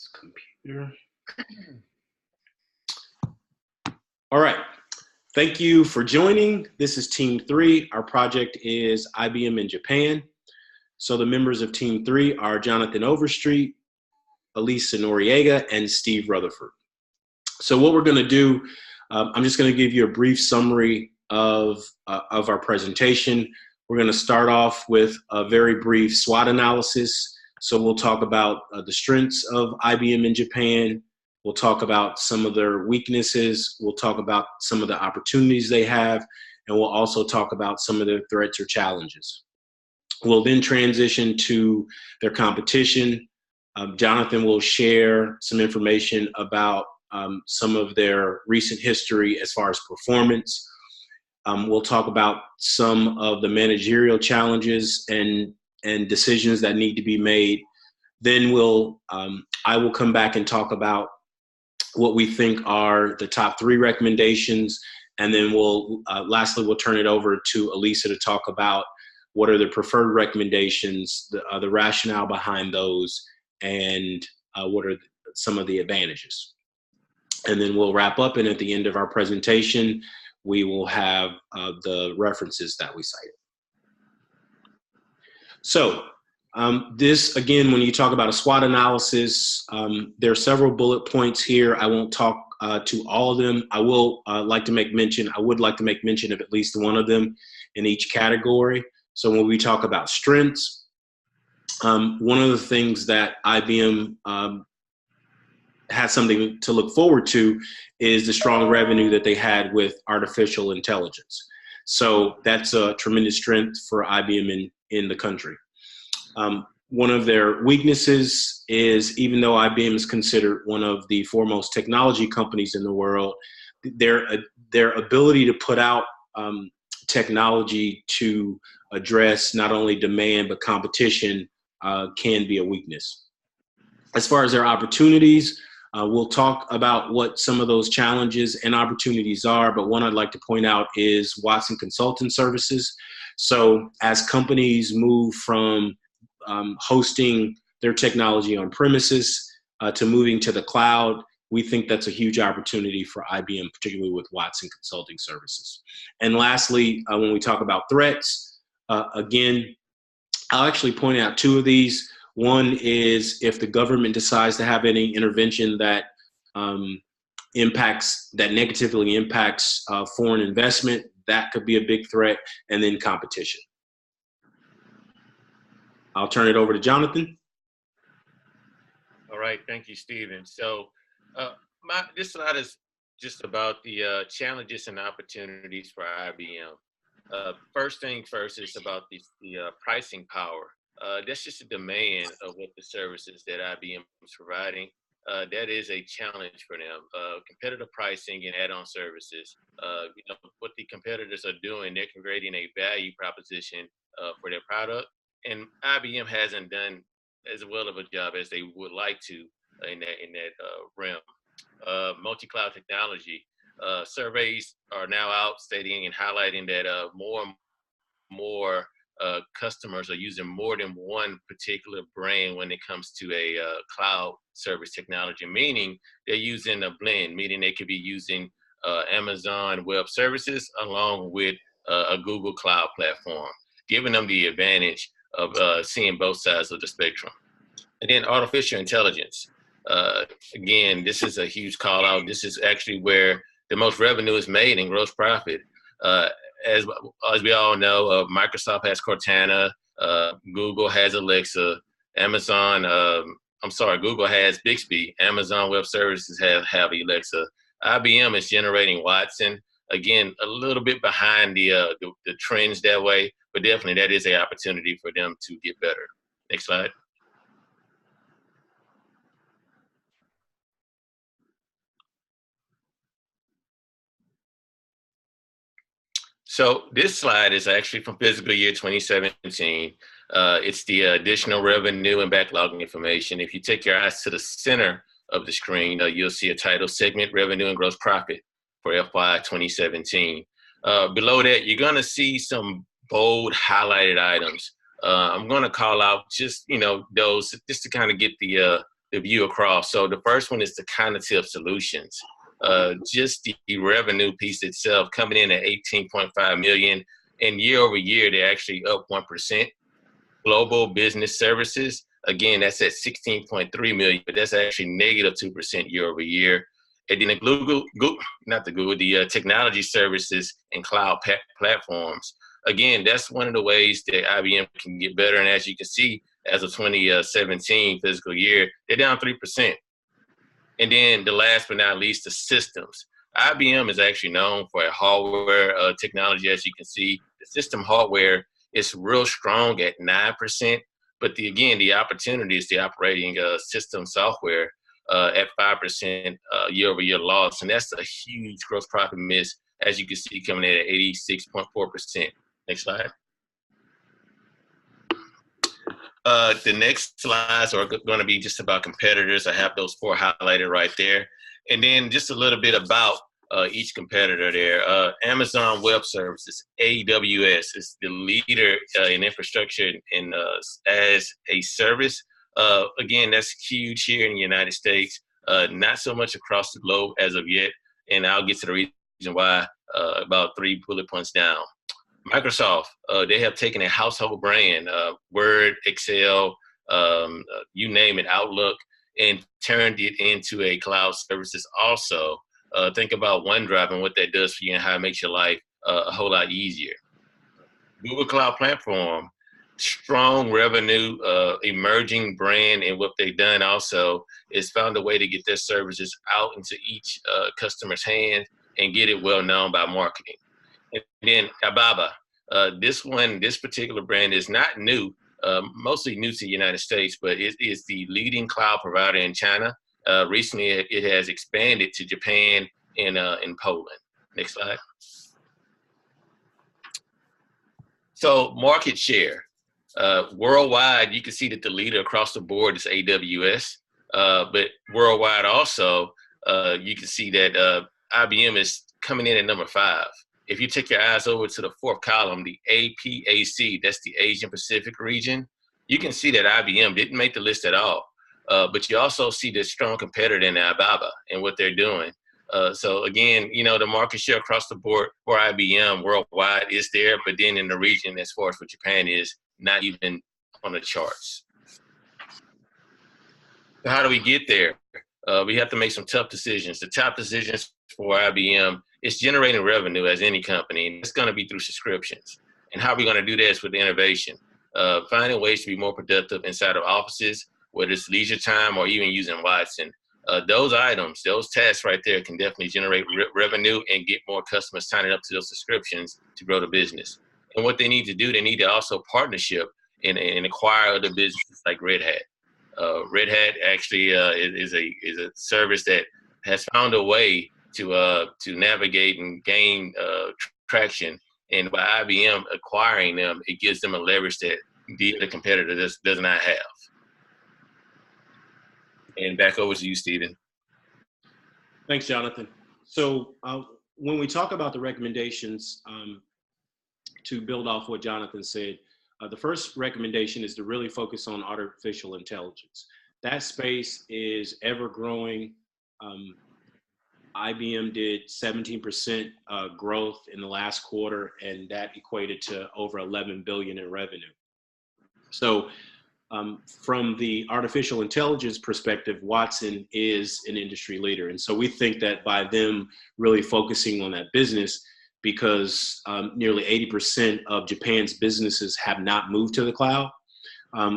Computer. All right. Thank you for joining. This is Team 3. Our project is IBM in Japan. So the members of Team 3 are Jonathan Overstreet, Elisa Noriega, and Steve Rutherford. So what we're going to do, I'm just going to give you a brief summary of our presentation. We're going to start off with a very brief SWOT analysis. So we'll talk about the strengths of IBM in Japan. We'll talk about some of their weaknesses. We'll talk about some of the opportunities they have. And we'll also talk about some of their threats or challenges. We'll then transition to their competition. Jonathan will share some information about some of their recent history as far as performance. We'll talk about some of the managerial challenges and decisions that need to be made. Then I will come back and talk about what we think are the top 3 recommendations. And then lastly, we'll turn it over to Elisa to talk about what are the preferred recommendations, the rationale behind those, and what are some of the advantages. And then we'll wrap up. And at the end of our presentation, we will have the references that we cited. So this, again, when you talk about a SWOT analysis, there are several bullet points here. I won't talk to all of them. I would like to make mention of at least one of them in each category. So when we talk about strengths, one of the things that IBM has something to look forward to is the strong revenue that they had with artificial intelligence. So that's a tremendous strength for IBM in the country. One of their weaknesses is, even though IBM is considered one of the foremost technology companies in the world, their ability to put out technology to address not only demand but competition can be a weakness. As far as their opportunities, we'll talk about what some of those challenges and opportunities are, but one I'd like to point out is Watson Consulting Services. So as companies move from hosting their technology on premises to moving to the cloud, we think that's a huge opportunity for IBM, particularly with Watson Consulting Services. And lastly, when we talk about threats, again, I'll actually point out 2 of these. One is if the government decides to have any intervention that negatively impacts foreign investment, that could be a big threat, and then competition. I'll turn it over to Jonathan. All right, thank you, Stephen. So this slide is just about the challenges and opportunities for IBM. First thing first is about the pricing power. That's just a demand of what the services that IBM is providing. That is a challenge for them. Competitive pricing and add-on services. What the competitors are doing, they're creating a value proposition for their product, and IBM hasn't done as well of a job as they would like to in that realm. Multi-cloud technology. Surveys are now out stating and highlighting that more and more customers are using more than one particular brand when it comes to a cloud service technology, meaning they're using a blend, meaning they could be using Amazon Web Services along with a Google Cloud platform, giving them the advantage of seeing both sides of the spectrum. And then artificial intelligence. Again, this is a huge call out. This is actually where the most revenue is made in gross profit. As we all know, Microsoft has Cortana, Google has Alexa, Google has Bixby, Amazon Web Services have Alexa. IBM is generating Watson. Again, a little bit behind the trends that way, but definitely that is an opportunity for them to get better. Next slide. So this slide is actually from fiscal year 2017. It's the additional revenue and backlogging information. If you take your eyes to the center of the screen, you'll see a title, Segment Revenue and Gross Profit for FY 2017. Below that, you're going to see some bold highlighted items. I'm going to call out just, those just to kind of get the the view across. So the first one is the cognitive solutions. Just the revenue piece itself coming in at 18.5 million, and year over year they're actually up 1%. Global business services, again, that's at 16.3 million, but that's actually negative 2% year over year. And then the technology services and cloud platforms. Again, that's one of the ways that IBM can get better. And as you can see, as of 2017 fiscal year, they're down 3%. And then the last but not least, the systems. IBM is actually known for a hardware technology, as you can see. The system hardware is real strong at 9%. But the opportunity is the operating system software at 5% year-over-year loss. And that's a huge gross profit miss, as you can see, coming in at 86.4%. Next slide. The next slides are going to be just about competitors. I have those 4 highlighted right there. And then just a little bit about each competitor there. Amazon Web Services, AWS, is the leader in infrastructure and as a service. Again, that's huge here in the United States, not so much across the globe as of yet. And I'll get to the reason why about 3 bullet points down. Microsoft, they have taken a household brand, Word, Excel, you name it, Outlook, and turned it into a cloud services also. Think about OneDrive and what that does for you and how it makes your life a whole lot easier. Google Cloud Platform, strong revenue, emerging brand, and what they've done also is found a way to get their services out into each customer's hand and get it well known by marketing. And then Alibaba, this particular brand is not new, mostly new to the United States, but it is the leading cloud provider in China. Recently, it has expanded to Japan and in Poland. Next slide. So market share. Worldwide, you can see that the leader across the board is AWS, but worldwide also, you can see that IBM is coming in at number 5. If you take your eyes over to the 4th column, the APAC, that's the Asian Pacific region, you can see that IBM didn't make the list at all. But you also see this strong competitor in Alibaba and what they're doing. So again, the market share across the board for IBM worldwide is there, but then in the region, as far as for Japan, is not even on the charts. So how do we get there? We have to make some tough decisions. The top decisions for IBM is generating revenue as any company, and it's going to be through subscriptions. And how are we going to do this with innovation? Finding ways to be more productive inside of offices, whether it's leisure time or even using Watson. Those items, those tasks right there can definitely generate revenue and get more customers signing up to those subscriptions to grow the business. And what they need to do, they need to also partnership and acquire other businesses like Red Hat. Red Hat actually is a service that has found a way to navigate and gain traction. And by IBM acquiring them, it gives them a leverage that the competitor does not have. And back over to you, Stephen. Thanks, Jonathan. So when we talk about the recommendations, to build off what Jonathan said, the first recommendation is to really focus on artificial intelligence. That space is ever growing. IBM did 17% growth in the last quarter, and that equated to over 11 billion in revenue. So from the artificial intelligence perspective, Watson is an industry leader. And so we think that by them really focusing on that business, because nearly 80% of Japan's businesses have not moved to the cloud,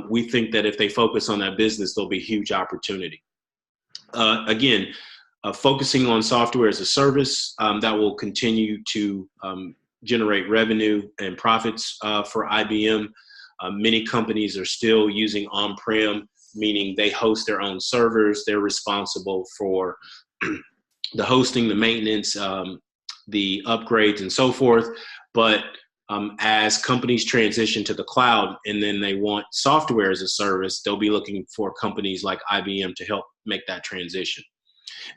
we think that if they focus on that business, there'll be huge opportunity. Again, focusing on software as a service, that will continue to generate revenue and profits for IBM. Many companies are still using on-prem, meaning they host their own servers. They're responsible for the hosting, the maintenance, the upgrades, and so forth. But as companies transition to the cloud and then they want software as a service, they'll be looking for companies like IBM to help make that transition.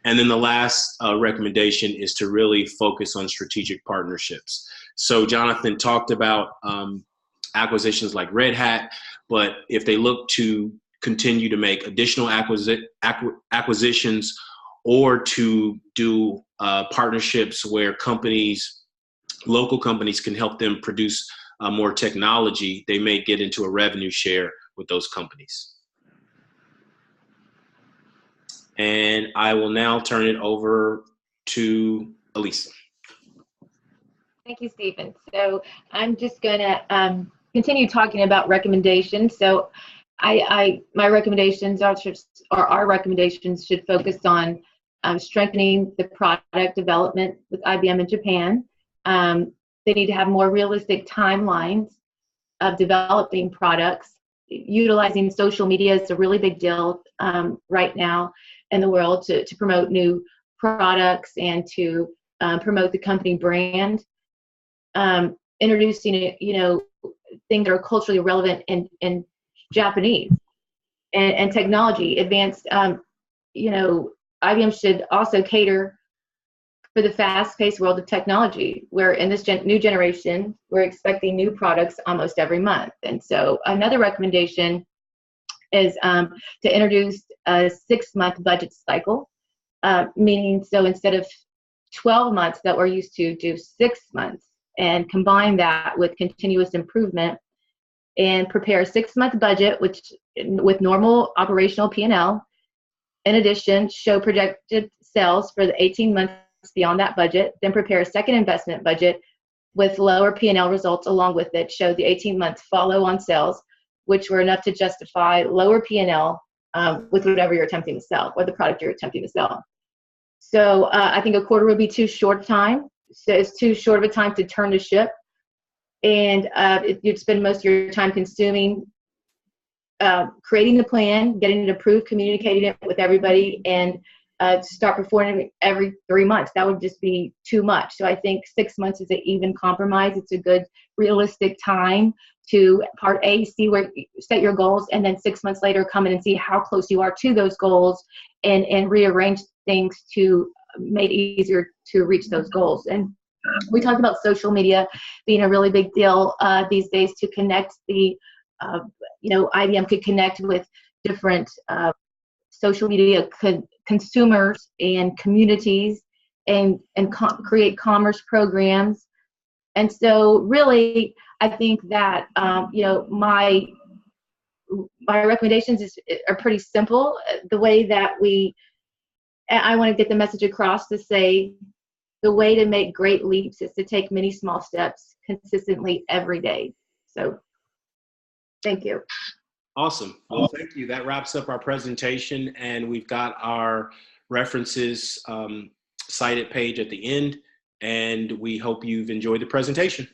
And then the last recommendation is to really focus on strategic partnerships. So Jonathan talked about acquisitions like Red Hat, but if they look to continue to make additional acquisitions, or to do partnerships where local companies can help them produce more technology. They may get into a revenue share with those companies. And I will now turn it over to Elisa. Thank you, Stephen. So I'm just going to continue talking about recommendations. So my recommendations our recommendations should focus on strengthening the product development with IBM in Japan. They need to have more realistic timelines of developing products. Utilizing social media is a really big deal right now in the world to promote new products and to promote the company brand. Introducing things that are culturally relevant in Japanese and technology advanced. IBM should also cater for the fast-paced world of technology, where in this new generation, we're expecting new products almost every month. And so another recommendation is to introduce a 6-month budget cycle, meaning so instead of 12 months that we're used to, do 6 months, and combine that with continuous improvement and prepare a 6-month budget with normal operational P&L. In addition, show projected sales for the 18 months beyond that budget, then prepare a second investment budget with lower P&L results along with it. Show the 18-month follow-on sales, which were enough to justify lower P&L with whatever you're attempting to sell or the product you're attempting to sell. So I think a quarter would be too short a time. So it's too short of a time to turn the ship, and you'd spend most of your time consuming, creating the plan, getting it approved, communicating it with everybody, and start performing every 3 months. That would just be too much. So I think 6 months is an even compromise. It's a good, realistic time to part A, set your goals, and then 6 months later come in and see how close you are to those goals, and rearrange things to make it easier to reach those goals. And we talked about social media being a really big deal these days to connect IBM could connect with different social media consumers and communities and create commerce programs. And so really, I think that, my recommendations are pretty simple. The way that I want to get the message across to say the way to make great leaps is to take many small steps consistently every day. So thank you. Awesome. Well, thank you. That wraps up our presentation, and we've got our references cited page at the end, and we hope you've enjoyed the presentation.